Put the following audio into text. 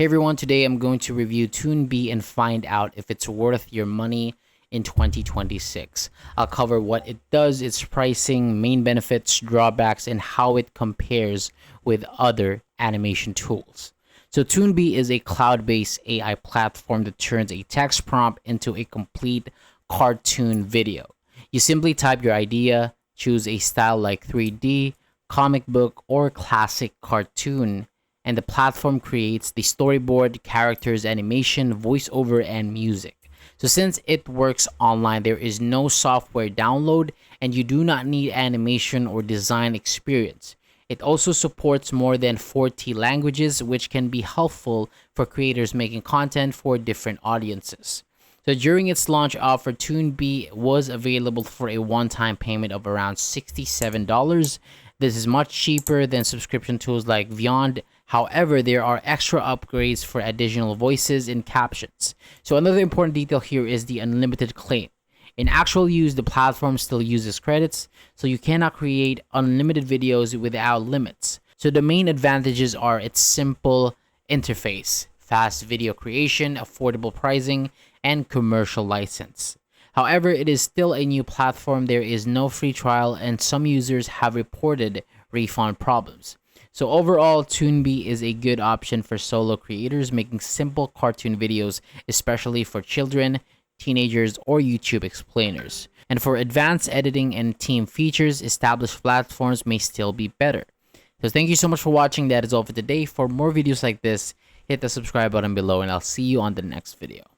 Hey everyone, today I'm going to review ToonBee and find out if it's worth your money in 2026. I'll cover what it does, its pricing, main benefits, drawbacks, and how it compares with other animation tools. So ToonBee is a cloud-based AI platform that turns a text prompt into a complete cartoon video. You simply type your idea, choose a style like 3D, comic book, or classic cartoon, and the platform creates the storyboard, characters, animation, voiceover, and music. So since it works online, there is no software download and you do not need animation or design experience. It also supports more than 40 languages, which can be helpful for creators making content for different audiences. So during its launch offer, ToonBee was available for a one-time payment of around $67. This is much cheaper than subscription tools like Vyond. However, there are extra upgrades for additional voices and captions. So another important detail here is the unlimited claim. In actual use, the platform still uses credits, so you cannot create unlimited videos without limits. So the main advantages are its simple interface, fast video creation, affordable pricing, and commercial license. However, it is still a new platform. There is no free trial, and some users have reported refund problems. So overall, ToonBee is a good option for solo creators making simple cartoon videos, especially for children, teenagers, or YouTube explainers. And for advanced editing and team features, established platforms may still be better. So thank you so much for watching. That is all for today. For more videos like this, hit the subscribe button below, and I'll see you on the next video.